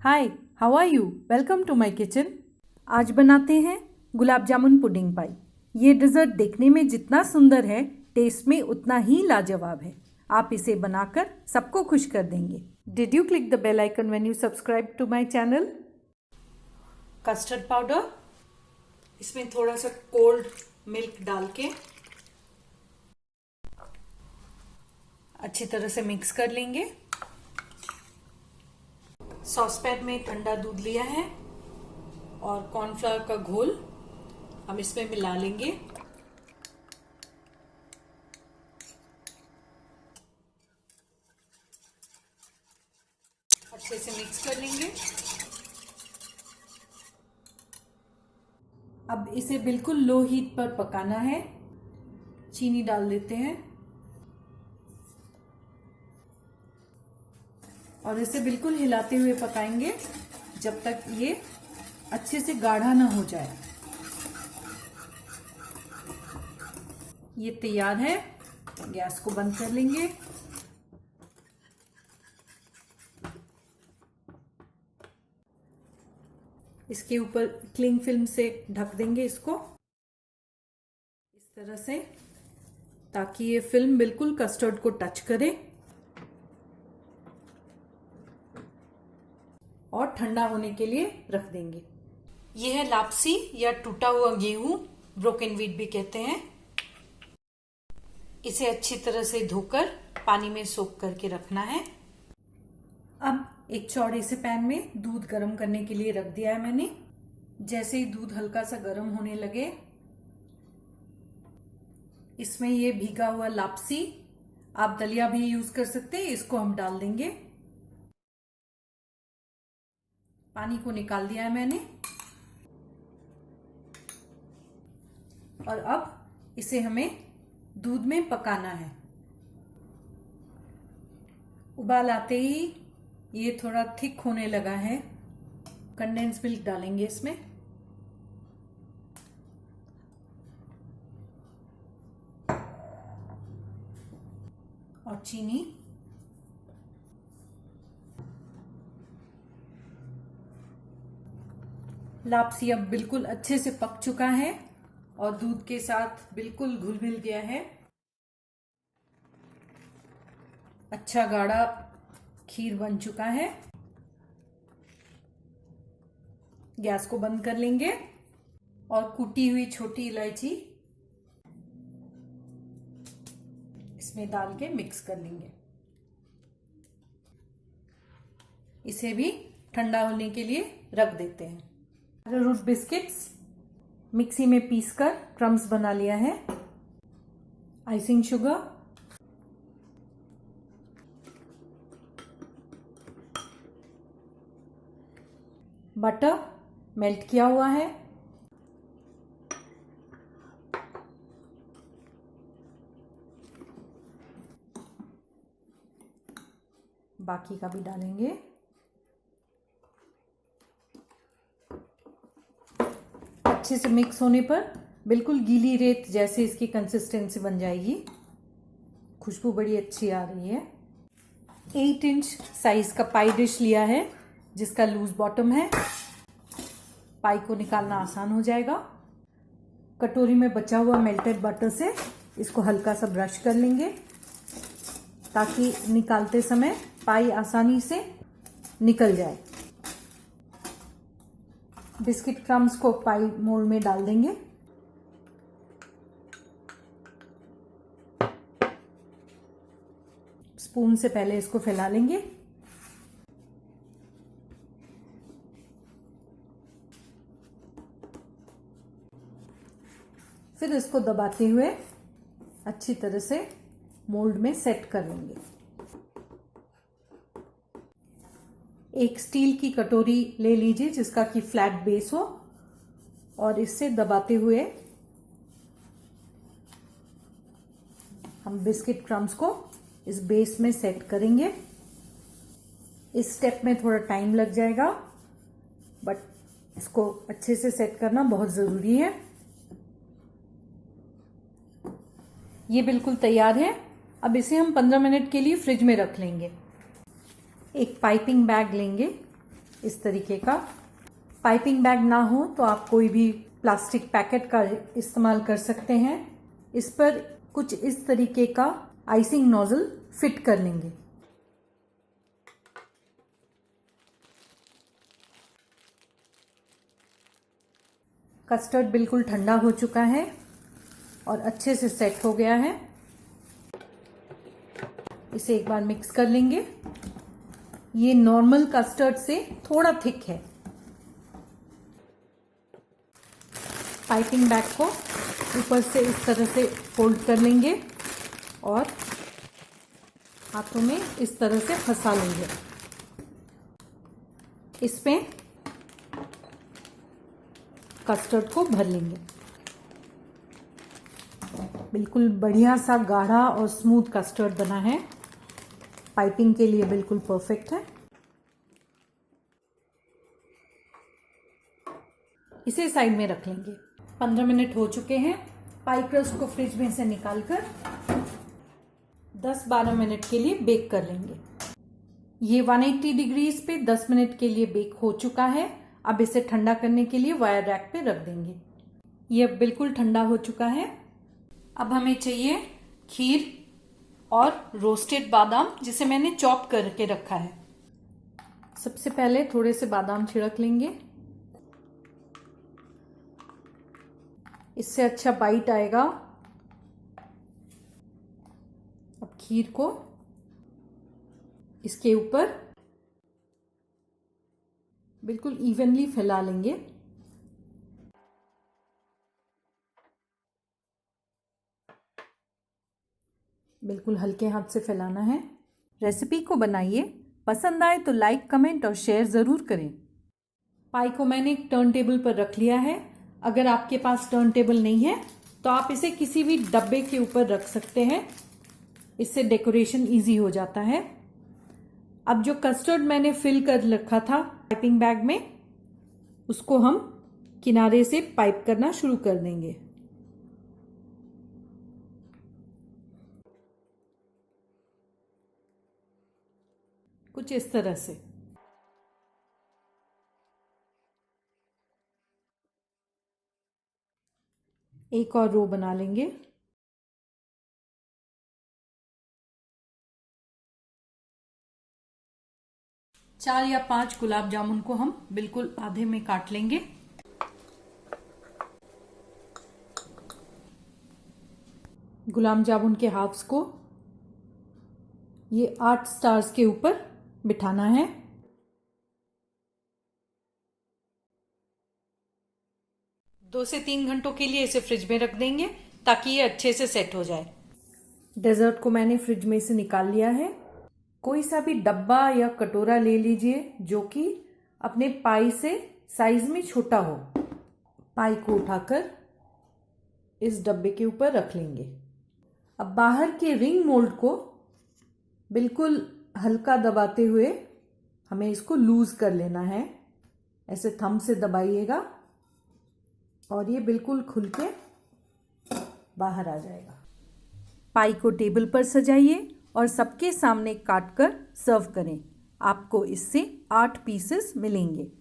Hi, how are you? Welcome to my kitchen. आज बनाते हैं गुलाब जामुन पुडिंग पाई। ये डिज़र्ट देखने में जितना सुंदर है, टेस्ट में उतना ही लाजवाब है। आप इसे बनाकर सबको खुश कर देंगे। Did you click the bell icon when you subscribe to my channel? Custard powder, इसमें थोड़ा सा कोल्ड मिल्क डाल के अच्छी तरह से मिक्स कर लेंगे। सॉसपैन में ठंडा दूध लिया है और कॉर्नफ्लावर का घोल हम इसमें मिला लेंगे। अच्छे से मिक्स कर लेंगे। अब इसे बिल्कुल लो हीट पर पकाना है। चीनी डाल देते हैं और इसे बिल्कुल हिलाते हुए पकाएंगे जब तक ये अच्छे से गाढ़ा ना हो जाए। ये तैयार है। गैस को बंद कर लेंगे। इसके ऊपर क्लिंग फिल्म से ढक देंगे इसको इस तरह से, ताकि ये फिल्म बिल्कुल कस्टर्ड को टच करे। और ठंडा होने के लिए रख देंगे। यह है लापसी या टूटा हुआ गेहूं, ब्रोकन व्हीट भी कहते हैं। इसे अच्छी तरह से धोकर पानी में सोक करके रखना है। अब एक चौड़े से पैन में दूध गर्म करने के लिए रख दिया है मैंने। जैसे ही दूध हल्का सा गर्म होने लगे, इसमें ये भीगा हुआ लापसी, आप दलिया भी यूज कर सकते हैं, इसको हम डाल देंगे। पानी को निकाल दिया है मैंने और अब इसे हमें दूध में पकाना है। उबाल आते ही ये थोड़ा थिक होने लगा है। कंडेंस मिल्क डालेंगे इसमें और चीनी। लापसी अब बिल्कुल अच्छे से पक चुका है और दूध के साथ बिल्कुल घुल मिल गया है। अच्छा गाढ़ा खीर बन चुका है। गैस को बंद कर लेंगे और कूटी हुई छोटी इलायची इसमें डाल के मिक्स कर लेंगे। इसे भी ठंडा होने के लिए रख देते हैं। अरारोट बिस्किट्स मिक्सी में पीसकर क्रम्स बना लिया है। आइसिंग शुगर, बटर मेल्ट किया हुआ है, बाकी का भी डालेंगे। अच्छे से मिक्स होने पर बिल्कुल गीली रेत जैसे इसकी कंसिस्टेंसी बन जाएगी। खुशबू बड़ी अच्छी आ रही है। 8 इंच साइज का पाई डिश लिया है जिसका लूज बॉटम है। पाई को निकालना आसान हो जाएगा। कटोरी में बचा हुआ मेल्टेड बटर से इसको हल्का सा ब्रश कर लेंगे ताकि निकालते समय पाई आसानी से निकल जाए। बिस्किट क्रम्स को पाई मोल्ड में डाल देंगे। स्पून से पहले इसको फैला लेंगे। फिर इसको दबाते हुए अच्छी तरह से मोल्ड में सेट कर लेंगे। एक स्टील की कटोरी ले लीजिए जिसका कि फ्लैट बेस हो और इससे दबाते हुए हम बिस्किट क्रम्स को इस बेस में सेट करेंगे। इस स्टेप में थोड़ा टाइम लग जाएगा, बट इसको अच्छे से सेट करना बहुत ज़रूरी है। ये बिल्कुल तैयार है। अब इसे हम 15 मिनट के लिए फ्रिज में रख लेंगे। एक पाइपिंग बैग लेंगे इस तरीके का। पाइपिंग बैग ना हो तो आप कोई भी प्लास्टिक पैकेट का इस्तेमाल कर सकते हैं। इस पर कुछ इस तरीके का आइसिंग नोजल फिट कर लेंगे। कस्टर्ड बिल्कुल ठंडा हो चुका है और अच्छे से सेट हो गया है। इसे एक बार मिक्स कर लेंगे। ये नॉर्मल कस्टर्ड से थोड़ा थिक है। पाइपिंग बैग को ऊपर से इस तरह से फोल्ड कर लेंगे और हाथों में इस तरह से फंसा लेंगे। इसमें कस्टर्ड को भर लेंगे। बिल्कुल बढ़िया सा गाढ़ा और स्मूथ कस्टर्ड बना है। पाइपिंग के लिए बिल्कुल परफेक्ट है। इसे साइड में रख लेंगे। 15 मिनट हो चुके हैं। पाई क्रस्ट को फ्रिज में से निकालकर 10-12 मिनट के लिए बेक कर लेंगे। ये 180 डिग्रीज पे 10 मिनट के लिए बेक हो चुका है। अब इसे ठंडा करने के लिए वायर रैक पे रख देंगे। ये बिल्कुल ठंडा हो चुका है। अब हमें चाहिए खीर और रोस्टेड बादाम, जिसे मैंने चॉप करके रखा है। सबसे पहले थोड़े से बादाम छिड़क लेंगे। इससे अच्छा बाइट आएगा। अब खीर को इसके ऊपर बिल्कुल इवनली फैला लेंगे। बिल्कुल हल्के हाथ से फैलाना है। रेसिपी को बनाइए, पसंद आए तो लाइक, कमेंट और शेयर ज़रूर करें। पाई को मैंने एक टर्न टेबल पर रख लिया है। अगर आपके पास टर्न टेबल नहीं है तो आप इसे किसी भी डब्बे के ऊपर रख सकते हैं। इससे डेकोरेशन इजी हो जाता है। अब जो कस्टर्ड मैंने फिल कर रखा था पाइपिंग बैग में, उसको हम किनारे से पाइप करना शुरू कर देंगे। कुछ इस तरह से। एक और रो बना लेंगे। चार या 5 गुलाब जामुन को हम बिल्कुल आधे में काट लेंगे। गुलाब जामुन के हाफ्स को ये 8 स्टार्स के ऊपर बिठाना है। दो से 3 घंटों के लिए इसे फ्रिज में रख देंगे ताकि ये अच्छे से सेट हो जाए। डेजर्ट को मैंने फ्रिज में से निकाल लिया है। कोई सा भी डब्बा या कटोरा ले लीजिए जो कि अपने पाई से साइज में छोटा हो। पाई को उठाकर इस डब्बे के ऊपर रख लेंगे। अब बाहर के रिंग मोल्ड को बिल्कुल हल्का दबाते हुए हमें इसको लूज कर लेना है। ऐसे थंब से दबाइएगा और ये बिल्कुल खुल के बाहर आ जाएगा। पाई को टेबल पर सजाइए और सबके सामने काटकर सर्व करें। आपको इससे 8 पीसेस मिलेंगे।